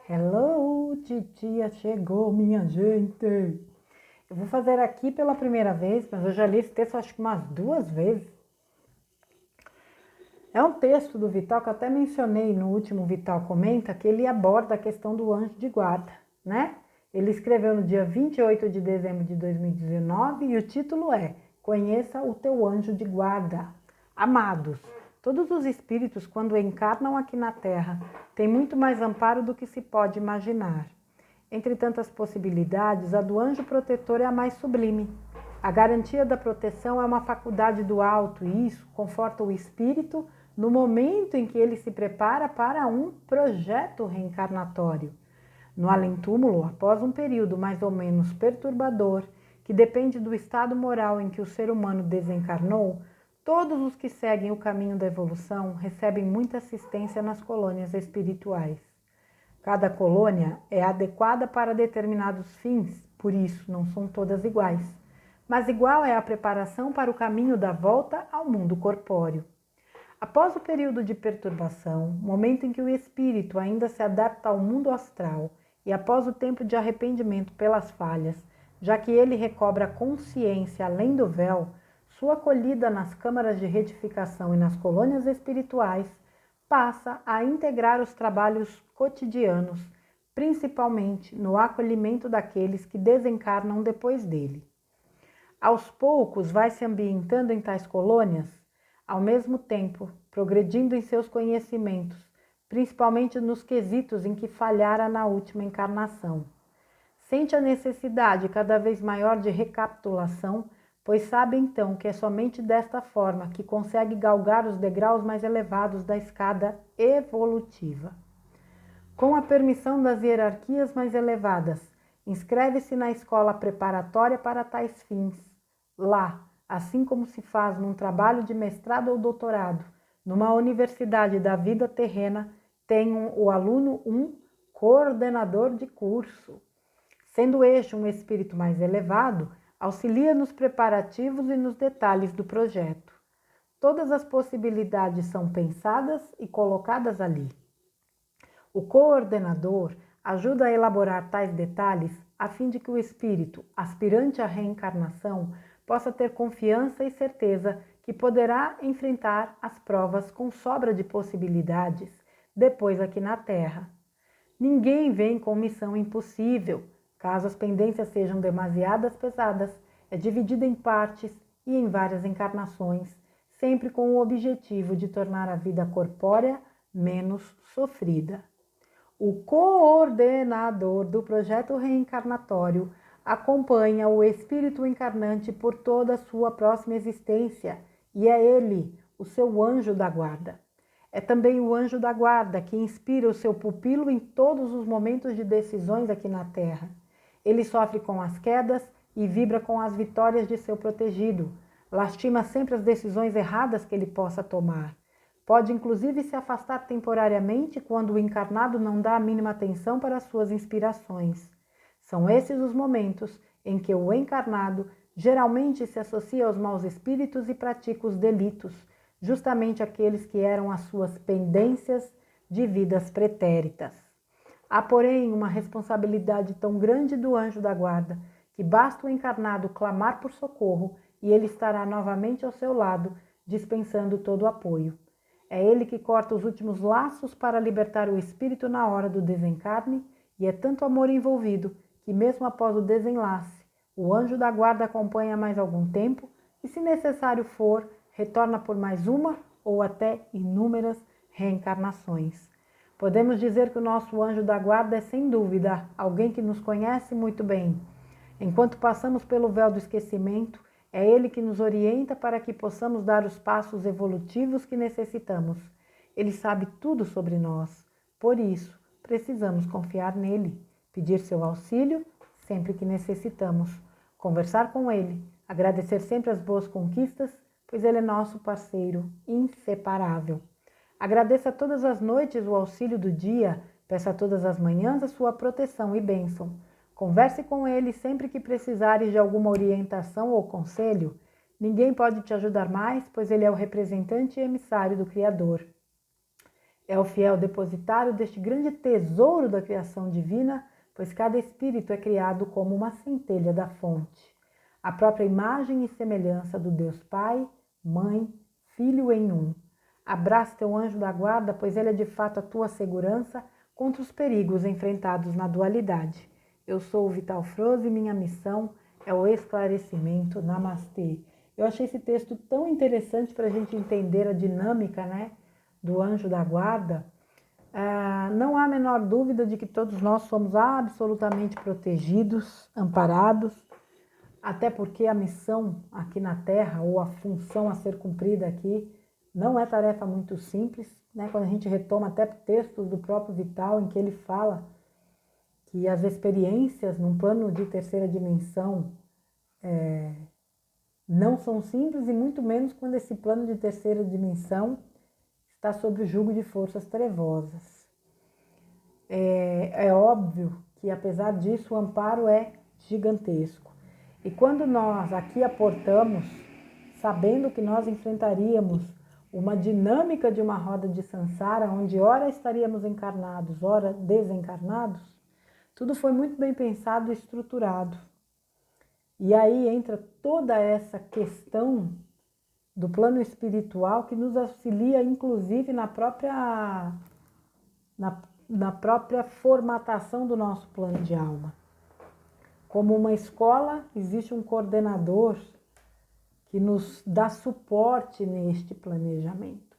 Hello, titia chegou, minha gente. Eu vou fazer aqui pela primeira vez, mas eu já li esse texto acho que umas 2 vezes. É um texto do Vital que eu até mencionei no último Vital Comenta, que ele aborda a questão do anjo de guarda, né? Ele escreveu no dia 28 de dezembro de 2019 e o título é Conheça o teu anjo de guarda. Amados, todos os espíritos, quando encarnam aqui na Terra, têm muito mais amparo do que se pode imaginar. Entre tantas possibilidades, a do anjo protetor é a mais sublime. A garantia da proteção é uma faculdade do alto e isso conforta o espírito no momento em que ele se prepara para um projeto reencarnatório. No além-túmulo, após um período mais ou menos perturbador, que depende do estado moral em que o ser humano desencarnou, todos os que seguem o caminho da evolução recebem muita assistência nas colônias espirituais. Cada colônia é adequada para determinados fins, por isso não são todas iguais. Mas igual é a preparação para o caminho da volta ao mundo corpóreo. Após o período de perturbação, momento em que o espírito ainda se adapta ao mundo astral, e após o tempo de arrependimento pelas falhas, já que ele recobra a consciência além do véu, sua acolhida nas câmaras de retificação e nas colônias espirituais passa a integrar os trabalhos cotidianos, principalmente no acolhimento daqueles que desencarnam depois dele. Aos poucos vai se ambientando em tais colônias, ao mesmo tempo progredindo em seus conhecimentos, principalmente nos quesitos em que falhara na última encarnação. Sente a necessidade cada vez maior de recapitulação, pois sabe então que é somente desta forma que consegue galgar os degraus mais elevados da escada evolutiva. Com a permissão das hierarquias mais elevadas, inscreve-se na escola preparatória para tais fins. Lá, assim como se faz num trabalho de mestrado ou doutorado, numa universidade da vida terrena, tem o aluno um coordenador de curso. Sendo este um espírito mais elevado, auxilia nos preparativos e nos detalhes do projeto. Todas as possibilidades são pensadas e colocadas ali. O coordenador ajuda a elaborar tais detalhes a fim de que o espírito, aspirante à reencarnação, possa ter confiança e certeza que poderá enfrentar as provas com sobra de possibilidades depois aqui na Terra. Ninguém vem com missão impossível. Caso as pendências sejam demasiadas pesadas, é dividida em partes e em várias encarnações, sempre com o objetivo de tornar a vida corpórea menos sofrida. O coordenador do projeto reencarnatório acompanha o espírito encarnante por toda a sua próxima existência e é ele, o seu anjo da guarda. É também o anjo da guarda que inspira o seu pupilo em todos os momentos de decisões aqui na Terra. Ele sofre com as quedas e vibra com as vitórias de seu protegido. Lastima sempre as decisões erradas que ele possa tomar. Pode inclusive se afastar temporariamente quando o encarnado não dá a mínima atenção para suas inspirações. São esses os momentos em que o encarnado geralmente se associa aos maus espíritos e pratica os delitos, justamente aqueles que eram as suas pendências de vidas pretéritas. Há, porém, uma responsabilidade tão grande do anjo da guarda que basta o encarnado clamar por socorro e ele estará novamente ao seu lado, dispensando todo o apoio. É ele que corta os últimos laços para libertar o espírito na hora do desencarne e é tanto amor envolvido que mesmo após o desenlace, o anjo da guarda acompanha mais algum tempo e, se necessário for, retorna por mais uma ou até inúmeras reencarnações. Podemos dizer que o nosso anjo da guarda é, sem dúvida, alguém que nos conhece muito bem. Enquanto passamos pelo véu do esquecimento, é ele que nos orienta para que possamos dar os passos evolutivos que necessitamos. Ele sabe tudo sobre nós. Por isso, precisamos confiar nele, pedir seu auxílio sempre que necessitamos, conversar com ele, agradecer sempre as boas conquistas, pois ele é nosso parceiro inseparável. Agradeça todas as noites o auxílio do dia, peça todas as manhãs a sua proteção e bênção. Converse com ele sempre que precisares de alguma orientação ou conselho. Ninguém pode te ajudar mais, pois ele é o representante e emissário do Criador. É o fiel depositário deste grande tesouro da criação divina, pois cada espírito é criado como uma centelha da fonte, a própria imagem e semelhança do Deus Pai, Mãe, Filho em um. Abraça teu anjo da guarda, pois ele é de fato a tua segurança contra os perigos enfrentados na dualidade. Eu sou o Vital Froze e minha missão é o esclarecimento. Namastê. Eu achei esse texto tão interessante para a gente entender a dinâmica, né, do anjo da guarda. Não há a menor dúvida de que todos nós somos absolutamente protegidos, amparados, até porque a missão aqui na Terra, ou a função a ser cumprida aqui, não é tarefa muito simples, né? Quando a gente retoma até textos do próprio Vital, em que ele fala que as experiências num plano de terceira dimensão não são simples, e muito menos quando esse plano de terceira dimensão está sob o jugo de forças trevosas. É óbvio que, apesar disso, o amparo é gigantesco. E quando nós aqui aportamos, sabendo que nós enfrentaríamos uma dinâmica de uma roda de samsara, onde ora estaríamos encarnados, ora desencarnados, tudo foi muito bem pensado e estruturado. E aí entra toda essa questão do plano espiritual que nos auxilia, inclusive, na própria formatação do nosso plano de alma. Como uma escola, existe um coordenador que nos dá suporte neste planejamento.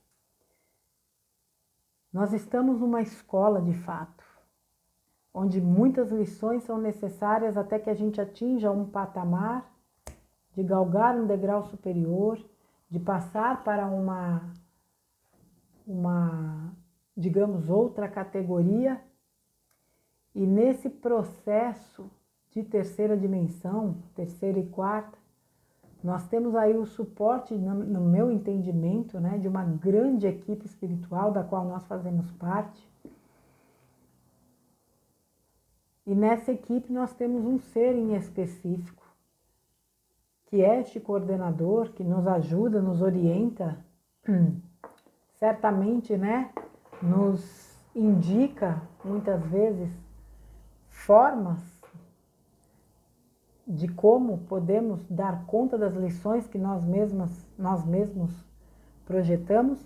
Nós estamos numa escola, de fato, onde muitas lições são necessárias até que a gente atinja um patamar de galgar um degrau superior, de passar para uma digamos, outra categoria. E nesse processo de terceira dimensão, terceira e quarta, nós temos aí o suporte, no meu entendimento, né, de uma grande equipe espiritual da qual nós fazemos parte. E nessa equipe nós temos um ser em específico, que é este coordenador, que nos ajuda, nos orienta, certamente, né, nos indica, muitas vezes, formas de como podemos dar conta das lições que nós mesmos projetamos.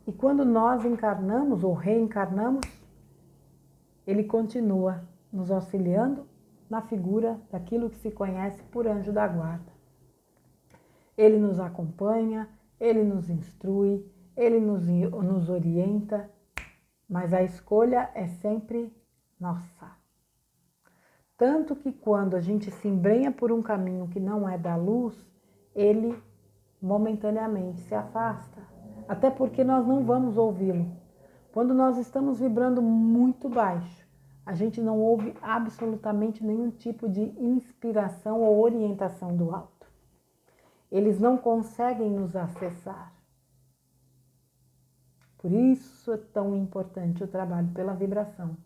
E quando nós encarnamos ou reencarnamos, ele continua nos auxiliando na figura daquilo que se conhece por anjo da guarda. Ele nos acompanha, ele nos instrui, ele nos orienta, mas a escolha é sempre nossa. Tanto que quando a gente se embrenha por um caminho que não é da luz, ele momentaneamente se afasta. Até porque nós não vamos ouvi-lo. Quando nós estamos vibrando muito baixo, a gente não ouve absolutamente nenhum tipo de inspiração ou orientação do alto. Eles não conseguem nos acessar. Por isso é tão importante o trabalho pela vibração,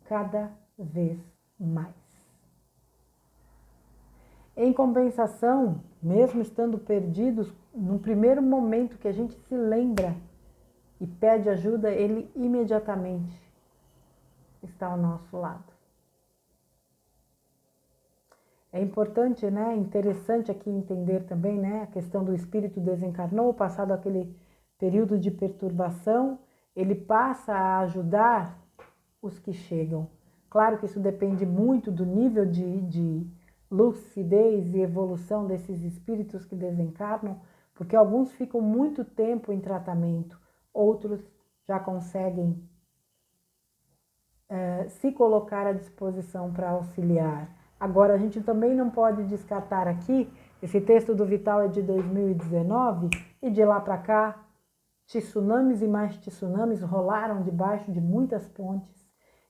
cada vez mais. Em compensação, mesmo estando perdidos, no primeiro momento que a gente se lembra e pede ajuda, ele imediatamente está ao nosso lado. É importante, né, interessante aqui entender também, né, a questão do espírito desencarnou, passado aquele período de perturbação, ele passa a ajudar os que chegam. Claro que isso depende muito do nível de lucidez e evolução desses espíritos que desencarnam, porque alguns ficam muito tempo em tratamento, outros já conseguem se colocar à disposição para auxiliar. Agora, a gente também não pode descartar aqui, esse texto do Vital é de 2019, e de lá para cá, tsunamis e mais tsunamis rolaram debaixo de muitas pontes,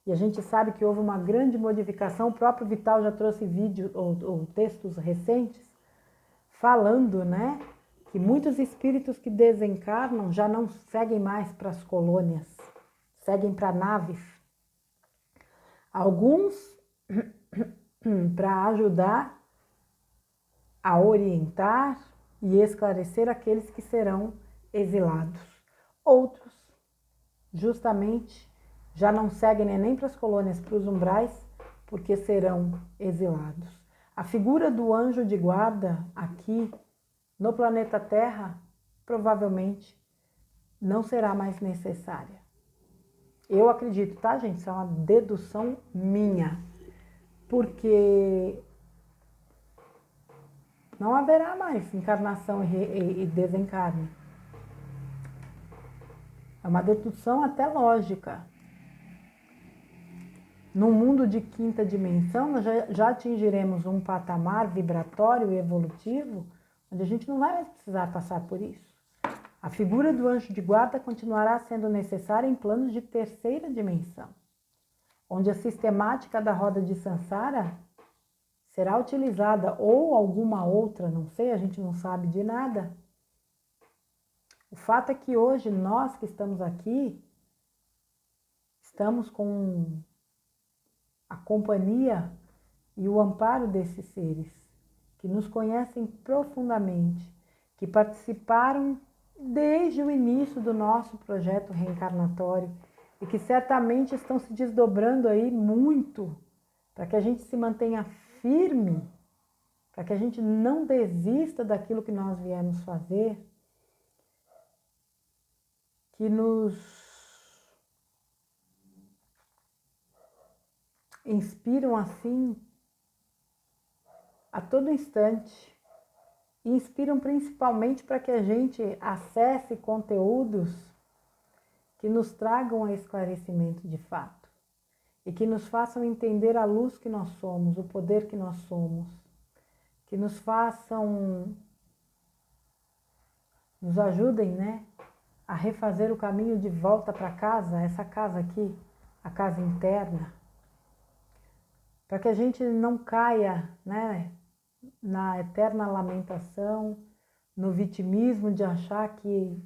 e a gente sabe que houve uma grande modificação. O próprio Vital já trouxe vídeos ou textos recentes falando, né, que muitos espíritos que desencarnam já não seguem mais para as colônias, seguem para naves. Alguns para ajudar a orientar e esclarecer aqueles que serão exilados. Outros justamente já não seguem nem para as colônias, para os umbrais, porque serão exilados. A figura do anjo de guarda aqui no planeta Terra provavelmente não será mais necessária. Eu acredito, tá, gente? Isso é uma dedução minha. Porque não haverá mais encarnação e desencarne. É uma dedução até lógica. No mundo de quinta dimensão, nós já atingiremos um patamar vibratório e evolutivo onde a gente não vai mais precisar passar por isso. A figura do anjo de guarda continuará sendo necessária em planos de terceira dimensão, onde a sistemática da roda de Sansara será utilizada ou alguma outra, não sei, a gente não sabe de nada. O fato é que hoje nós que estamos aqui, estamos com a companhia e o amparo desses seres que nos conhecem profundamente, que participaram desde o início do nosso projeto reencarnatório e que certamente estão se desdobrando aí muito para que a gente se mantenha firme, para que a gente não desista daquilo que nós viemos fazer, que nos inspiram assim a todo instante e inspiram principalmente para que a gente acesse conteúdos que nos tragam a esclarecimento de fato e que nos façam entender a luz que nós somos, o poder que nós somos, que nos façam, nos ajudem, né, a refazer o caminho de volta para casa, essa casa aqui, a casa interna, para que a gente não caia, né, na eterna lamentação, no vitimismo de achar que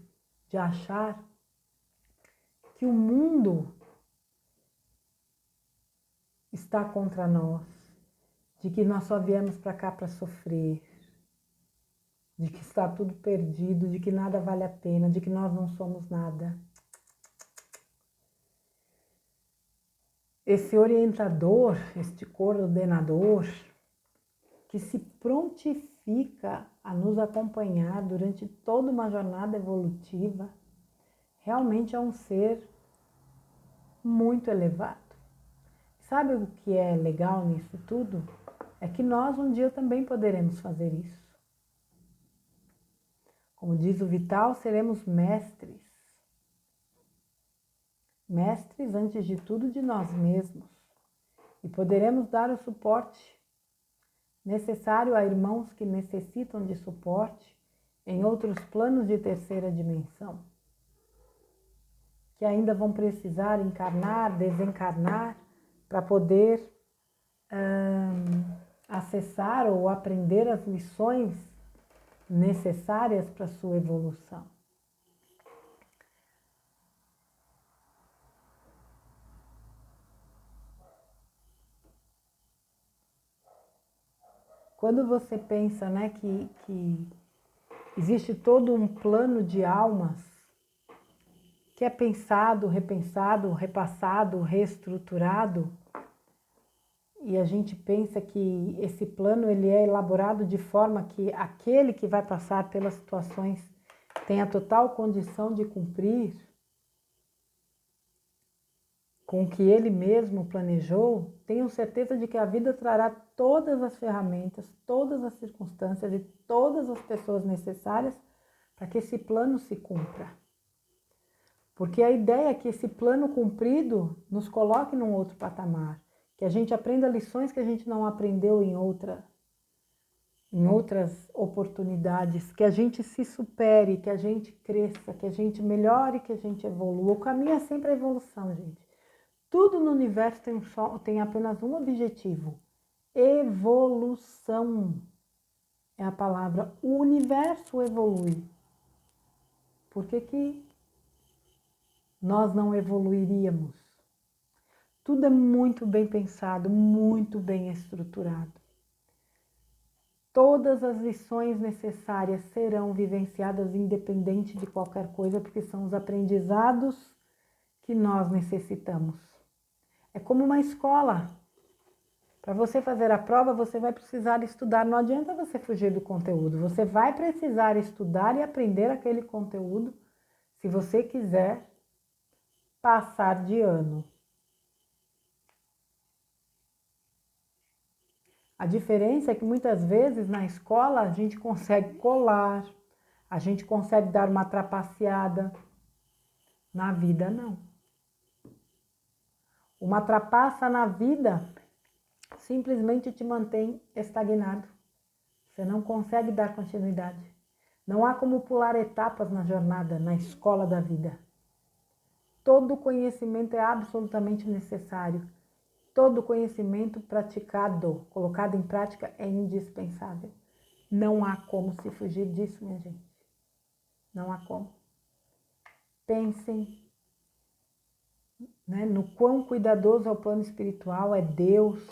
o mundo está contra nós, de que nós só viemos para cá para sofrer, de que está tudo perdido, de que nada vale a pena, de que nós não somos nada. Esse orientador, este coordenador, que se prontifica a nos acompanhar durante toda uma jornada evolutiva, realmente é um ser muito elevado. Sabe o que é legal nisso tudo? É que nós um dia também poderemos fazer isso. Como diz o Vital, seremos mestres. Mestres, antes de tudo, de nós mesmos. E poderemos dar o suporte necessário a irmãos que necessitam de suporte em outros planos de terceira dimensão, que ainda vão precisar encarnar, desencarnar, para poder acessar ou aprender as lições necessárias para a sua evolução. Quando você pensa, né, que existe todo um plano de almas que é pensado, repensado, repassado, reestruturado, e a gente pensa que esse plano ele é elaborado de forma que aquele que vai passar pelas situações tenha total condição de cumprir com o que ele mesmo planejou, tenham certeza de que a vida trará todas as ferramentas, todas as circunstâncias e todas as pessoas necessárias para que esse plano se cumpra. Porque a ideia é que esse plano cumprido nos coloque num outro patamar, que a gente aprenda lições que a gente não aprendeu em outras oportunidades, que a gente se supere, que a gente cresça, que a gente melhore, que a gente evolua. O caminho é sempre a evolução, gente. Tudo no universo tem apenas um objetivo: evolução. É a palavra. O universo evolui. Por que nós não evoluiríamos? Tudo é muito bem pensado, muito bem estruturado. Todas as lições necessárias serão vivenciadas independente de qualquer coisa, porque são os aprendizados que nós necessitamos. É como uma escola. Para você fazer a prova, você vai precisar estudar. Não adianta você fugir do conteúdo. Você vai precisar estudar e aprender aquele conteúdo se você quiser passar de ano. A diferença é que muitas vezes na escola a gente consegue colar, a gente consegue dar uma trapaceada. Na vida, não. Uma trapaça na vida simplesmente te mantém estagnado. Você não consegue dar continuidade. Não há como pular etapas na jornada, na escola da vida. Todo conhecimento é absolutamente necessário. Todo conhecimento praticado, colocado em prática, é indispensável. Não há como se fugir disso, minha gente. Não há como. Pensem, né, no quão cuidadoso é o plano espiritual, é Deus,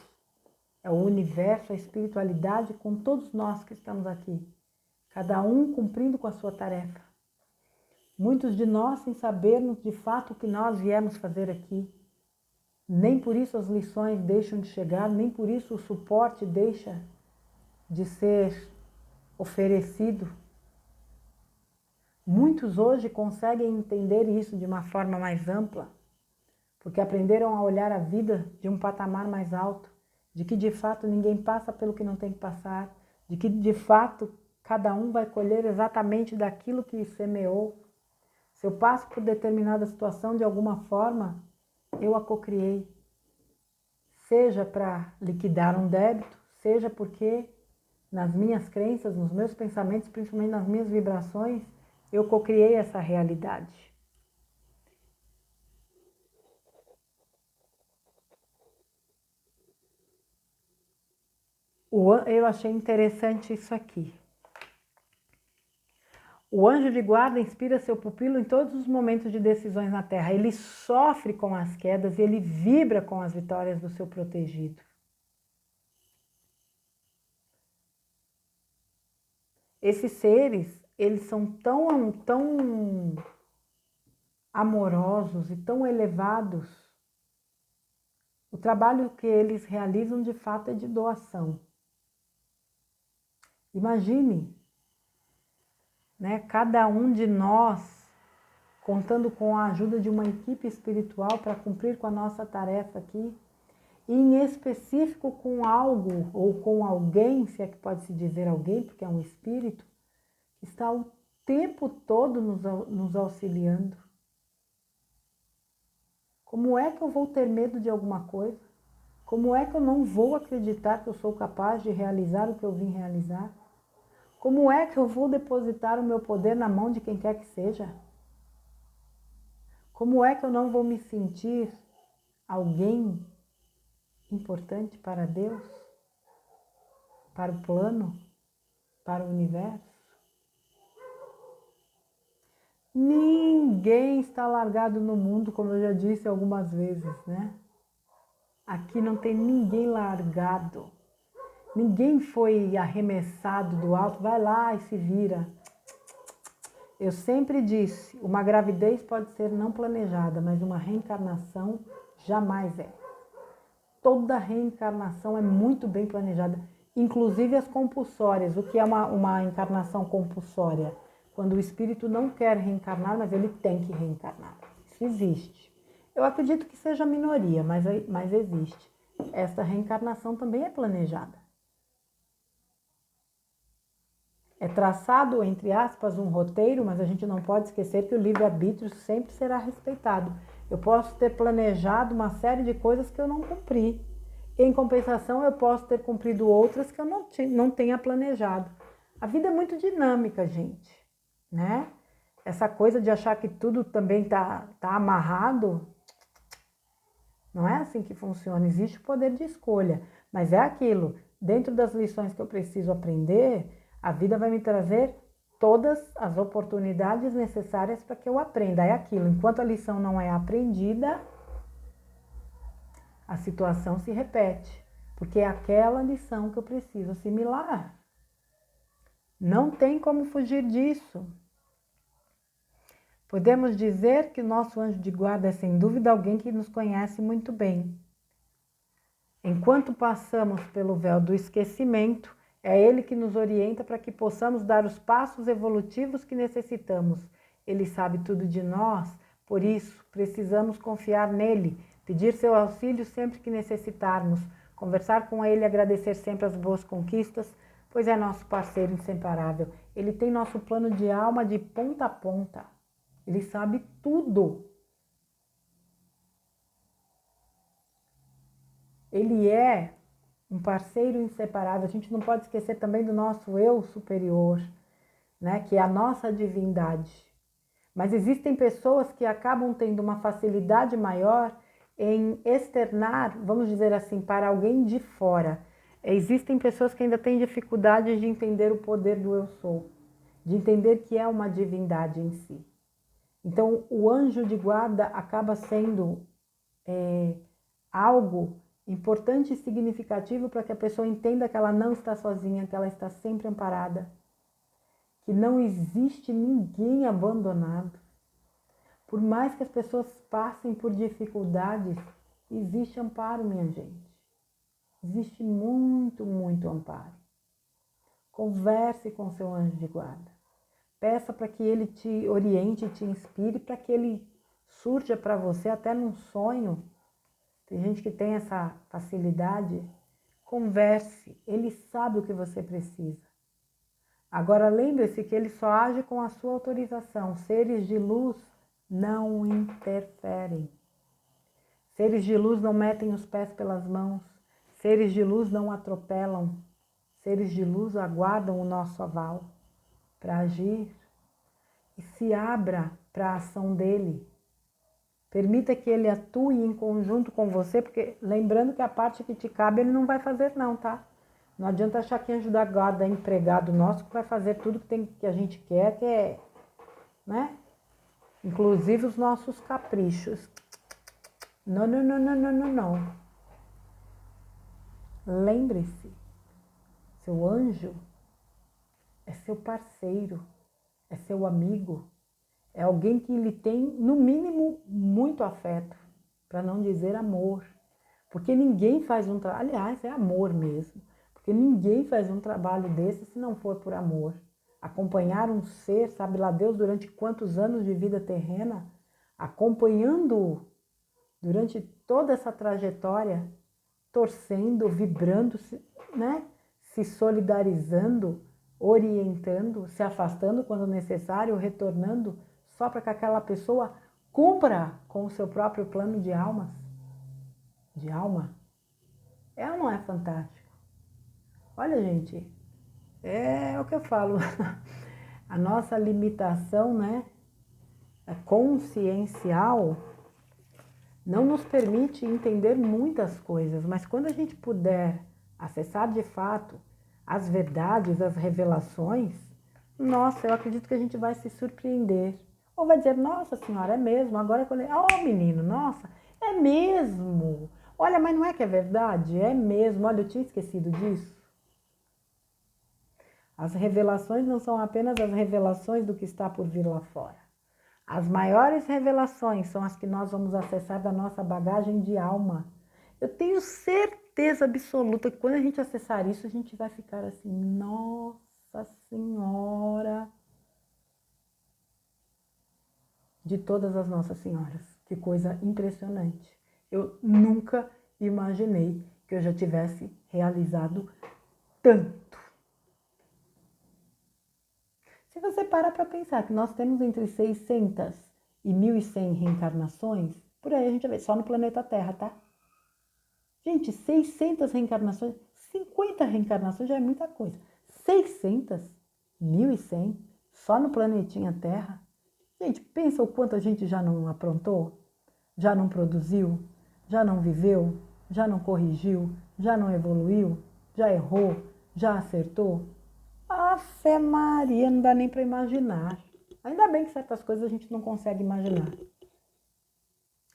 é o universo, a espiritualidade com todos nós que estamos aqui. Cada um cumprindo com a sua tarefa. Muitos de nós sem sabermos de fato o que nós viemos fazer aqui. Nem por isso as lições deixam de chegar, nem por isso o suporte deixa de ser oferecido. Muitos hoje conseguem entender isso de uma forma mais ampla, porque aprenderam a olhar a vida de um patamar mais alto, de que de fato ninguém passa pelo que não tem que passar, de que de fato cada um vai colher exatamente daquilo que semeou. Se eu passo por determinada situação de alguma forma, eu a cocriei. Seja para liquidar um débito, seja porque nas minhas crenças, nos meus pensamentos, principalmente nas minhas vibrações, eu cocriei essa realidade. Eu achei interessante isso aqui. O anjo de guarda inspira seu pupilo em todos os momentos de decisões na Terra. Ele sofre com as quedas e ele vibra com as vitórias do seu protegido. Esses seres, eles são tão amorosos e tão elevados. O trabalho que eles realizam de fato é de doação. Imagine, né, cada um de nós contando com a ajuda de uma equipe espiritual para cumprir com a nossa tarefa aqui, e em específico com algo ou com alguém, se é que pode se dizer alguém, porque é um espírito, que está o tempo todo nos auxiliando. Como é que eu vou ter medo de alguma coisa? Como é que eu não vou acreditar que eu sou capaz de realizar o que eu vim realizar? Como é que eu vou depositar o meu poder na mão de quem quer que seja? Como é que eu não vou me sentir alguém importante para Deus, para o plano, para o universo? Ninguém está largado no mundo, como eu já disse algumas vezes, né? Aqui não tem ninguém largado. Ninguém foi arremessado do alto, vai lá e se vira. Eu sempre disse, uma gravidez pode ser não planejada, mas uma reencarnação jamais é. Toda reencarnação é muito bem planejada, inclusive as compulsórias. O que é uma encarnação compulsória? Quando o espírito não quer reencarnar, mas ele tem que reencarnar. Isso existe. Eu acredito que seja a minoria, mas existe. Essa reencarnação também é planejada. É traçado, entre aspas, um roteiro, mas a gente não pode esquecer que o livre-arbítrio sempre será respeitado. Eu posso ter planejado uma série de coisas que eu não cumpri. Em compensação, eu posso ter cumprido outras que eu não tenha planejado. A vida é muito dinâmica, gente, né? Essa coisa de achar que tudo também tá amarrado, não é assim que funciona. Existe o poder de escolha, mas é aquilo. Dentro das lições que eu preciso aprender, a vida vai me trazer todas as oportunidades necessárias para que eu aprenda. É aquilo, enquanto a lição não é aprendida, a situação se repete, porque é aquela lição que eu preciso assimilar. Não tem como fugir disso. Podemos dizer que o nosso anjo de guarda é sem dúvida alguém que nos conhece muito bem. Enquanto passamos pelo véu do esquecimento, é ele que nos orienta para que possamos dar os passos evolutivos que necessitamos. Ele sabe tudo de nós, por isso precisamos confiar nele, pedir seu auxílio sempre que necessitarmos, conversar com ele e agradecer sempre as boas conquistas, pois é nosso parceiro inseparável. Ele tem nosso plano de alma de ponta a ponta. Ele sabe tudo. Ele é um parceiro inseparável. A gente não pode esquecer também do nosso eu superior, né? Que é a nossa divindade. Mas existem pessoas que acabam tendo uma facilidade maior em externar, vamos dizer assim, para alguém de fora. Existem pessoas que ainda têm dificuldade de entender o poder do eu sou, de entender que é uma divindade em si. Então, o anjo de guarda acaba sendo algo importante e significativo para que a pessoa entenda que ela não está sozinha, que ela está sempre amparada, que não existe ninguém abandonado. Por mais que as pessoas passem por dificuldades, existe amparo, minha gente. Existe muito, muito amparo. Converse com seu anjo de guarda. Peça para que ele te oriente, te inspire, para que ele surja para você até num sonho. Tem gente que tem essa facilidade. Converse, ele sabe o que você precisa. Agora lembre-se que ele só age com a sua autorização. Seres de luz não interferem. Seres de luz não metem os pés pelas mãos. Seres de luz não atropelam. Seres de luz aguardam o nosso aval para agir e se abra para a ação dele. Permita que ele atue em conjunto com você, porque lembrando que a parte que te cabe ele não vai fazer não, tá? Não adianta achar que anjo da guarda é empregado nosso que vai fazer tudo que a gente quer, que é, né? Inclusive os nossos caprichos. Não, não, não, não, não, não, não. Lembre-se, seu anjo é seu parceiro, é seu amigo, é alguém que lhe tem, no mínimo, muito afeto, para não dizer amor. Porque ninguém faz um trabalho, aliás, é amor mesmo, porque ninguém faz um trabalho desse se não for por amor. Acompanhar um ser, sabe lá Deus, durante quantos anos de vida terrena, acompanhando-o durante toda essa trajetória, torcendo, vibrando, né? Se solidarizando, orientando, se afastando quando necessário, retornando, só para que aquela pessoa cumpra com o seu próprio plano de alma. É ou não é fantástico? Olha, gente, é o que eu falo. A nossa limitação, né, consciencial não nos permite entender muitas coisas, mas quando a gente puder acessar de fato as verdades, as revelações, nossa, eu acredito que a gente vai se surpreender. Ou vai dizer, nossa senhora, é mesmo, agora que eu leio, oh menino, nossa, é mesmo. Olha, mas não é que é verdade? É mesmo, olha, eu tinha esquecido disso. As revelações não são apenas as revelações do que está por vir lá fora. As maiores revelações são as que nós vamos acessar da nossa bagagem de alma. Eu tenho certeza absoluta que quando a gente acessar isso, a gente vai ficar assim, nossa senhora, de todas as nossas senhoras. Que coisa impressionante. Eu nunca imaginei que eu já tivesse realizado tanto. Se você parar para pensar que nós temos entre 600 e 1.100 reencarnações, por aí a gente vai ver, só no planeta Terra, tá? Gente, 600 reencarnações, 50 reencarnações já é muita coisa. 600, 1.100, só no planetinha Terra. Gente, pensa o quanto a gente já não aprontou, já não produziu, já não viveu, já não corrigiu, já não evoluiu, já errou, já acertou. Ave Maria, não dá nem para imaginar. Ainda bem que certas coisas a gente não consegue imaginar.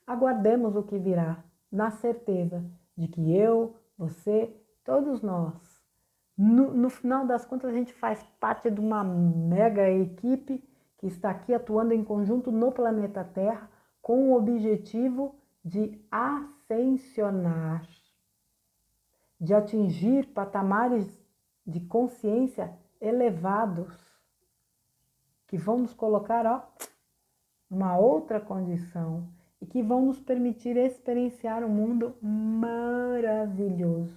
Aguardemos o que virá, na certeza de que eu, você, todos nós, no final das contas a gente faz parte de uma mega equipe que está aqui atuando em conjunto no planeta Terra com o objetivo de ascensionar, de atingir patamares de consciência elevados, que vão nos colocar, ó, numa outra condição e que vão nos permitir experienciar um mundo maravilhoso,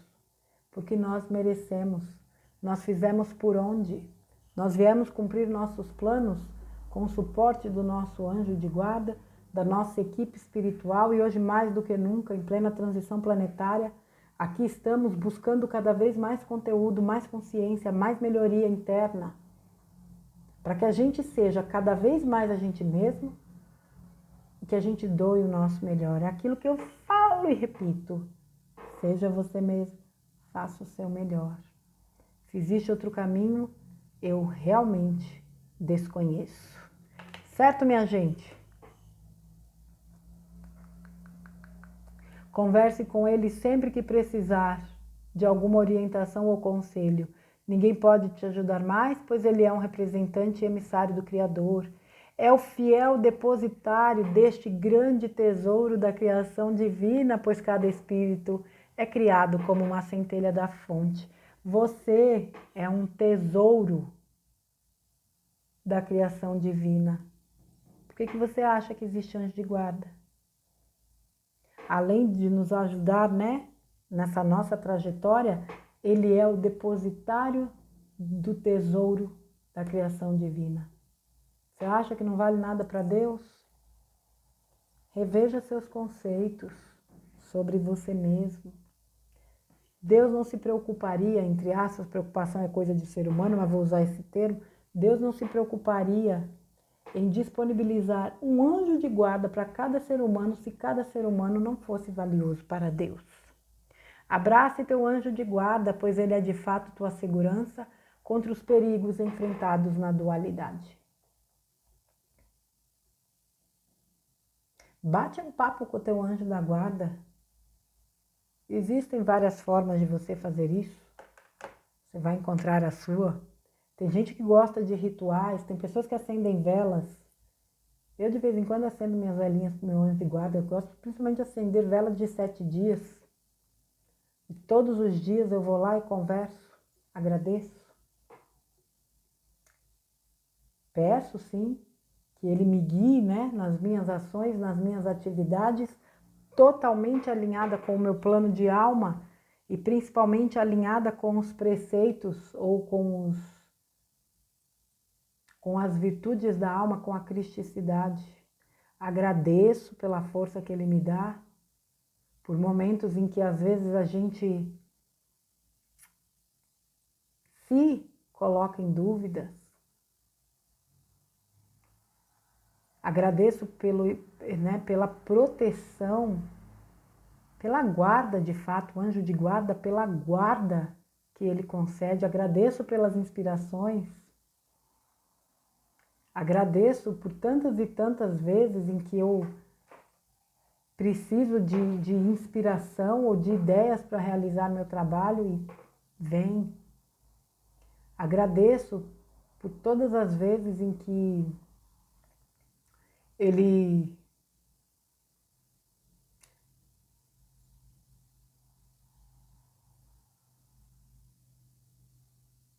porque nós merecemos, nós fizemos por onde, nós viemos cumprir nossos planos com o suporte do nosso anjo de guarda, da nossa equipe espiritual e hoje mais do que nunca, em plena transição planetária, aqui estamos buscando cada vez mais conteúdo, mais consciência, mais melhoria interna, para que a gente seja cada vez mais a gente mesmo e que a gente doe o nosso melhor. É aquilo que eu falo e repito. Seja você mesmo, faça o seu melhor. Se existe outro caminho, eu realmente desconheço. Certo, minha gente? Converse com ele sempre que precisar de alguma orientação ou conselho. Ninguém pode te ajudar mais, pois ele é um representante e emissário do Criador. É o fiel depositário deste grande tesouro da criação divina, pois cada espírito é criado como uma centelha da fonte. Você é um tesouro da criação divina. Por que você acha que existe anjo de guarda? Além de nos ajudar, né, nessa nossa trajetória, ele é o depositário do tesouro da criação divina. Você acha que não vale nada para Deus? Reveja seus conceitos sobre você mesmo. Deus não se preocuparia, entre aspas, preocupação é coisa de ser humano, mas vou usar esse termo, Deus não se preocuparia em disponibilizar um anjo de guarda para cada ser humano se cada ser humano não fosse valioso para Deus. Abrace teu anjo de guarda, pois ele é de fato tua segurança contra os perigos enfrentados na dualidade. Bate um papo com o teu anjo da guarda. Existem várias formas de você fazer isso. Você vai encontrar a sua. Tem gente que gosta de rituais, tem pessoas que acendem velas. Eu, de vez em quando, acendo minhas velinhas para o meu anjo de guarda. Eu gosto principalmente de acender velas de 7 dias. E todos os dias eu vou lá e converso, agradeço. Peço, sim, que ele me guie, né, nas minhas ações, nas minhas atividades, totalmente alinhada com o meu plano de alma e principalmente alinhada com os preceitos ou com as virtudes da alma, com a cristicidade. Agradeço pela força que ele me dá, por momentos em que às vezes a gente se coloca em dúvidas. Agradeço pela proteção, pela guarda de fato, o anjo de guarda, pela guarda que ele concede. Agradeço pelas inspirações. Agradeço por tantas e tantas vezes em que eu preciso de inspiração ou de ideias para realizar meu trabalho e vem. Agradeço por todas as vezes em que ele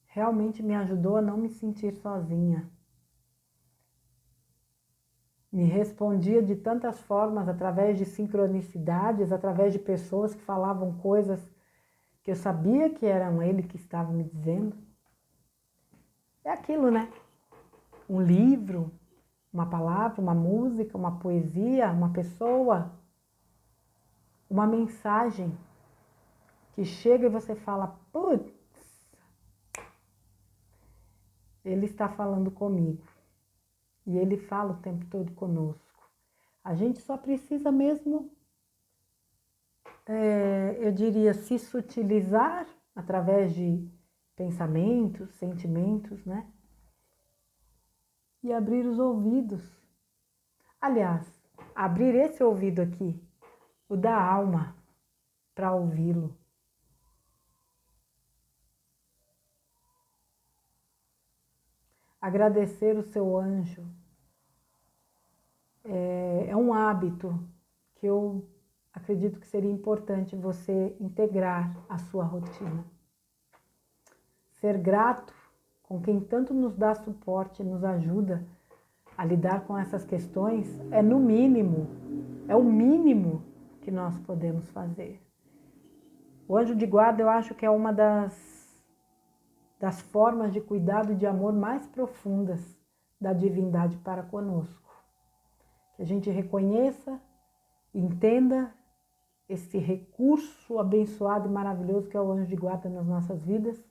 realmente me ajudou a não me sentir sozinha. Me respondia de tantas formas, através de sincronicidades, através de pessoas que falavam coisas que eu sabia que eram ele que estava me dizendo. É aquilo, né? Um livro, uma palavra, uma música, uma poesia, uma pessoa, uma mensagem que chega e você fala, putz, ele está falando comigo. E ele fala o tempo todo conosco. A gente só precisa mesmo, eu diria, se sutilizar através de pensamentos, sentimentos, né? E abrir os ouvidos. Aliás, abrir esse ouvido aqui, o da alma, para ouvi-lo. agradecer o seu anjo é um hábito que eu acredito que seria importante você integrar à sua rotina. Ser grato com quem tanto nos dá suporte, nos ajuda a lidar com essas questões, é no mínimo, é o mínimo que nós podemos fazer. O anjo de guarda eu acho que é uma das formas de cuidado e de amor mais profundas da divindade para conosco. Que a gente reconheça, entenda esse recurso abençoado e maravilhoso que é o anjo de guarda nas nossas vidas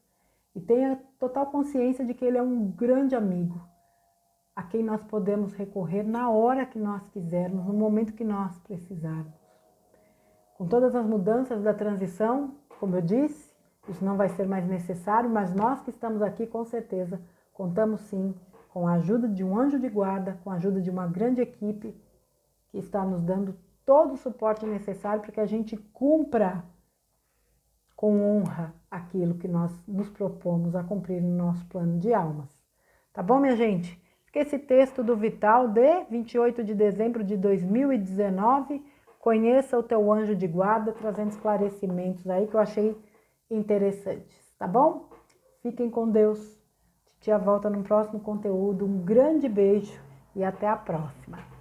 e tenha total consciência de que ele é um grande amigo a quem nós podemos recorrer na hora que nós quisermos, no momento que nós precisarmos. Com todas as mudanças da transição, como eu disse, isso não vai ser mais necessário, mas nós que estamos aqui, com certeza, contamos sim com a ajuda de um anjo de guarda, com a ajuda de uma grande equipe que está nos dando todo o suporte necessário para que a gente cumpra com honra aquilo que nós nos propomos a cumprir no nosso plano de almas. Tá bom, minha gente? Esse texto do Vital de 28 de dezembro de 2019, conheça o teu anjo de guarda, trazendo esclarecimentos aí que eu achei interessantes, tá bom? Fiquem com Deus. Titia volta no próximo conteúdo. Um grande beijo e até a próxima.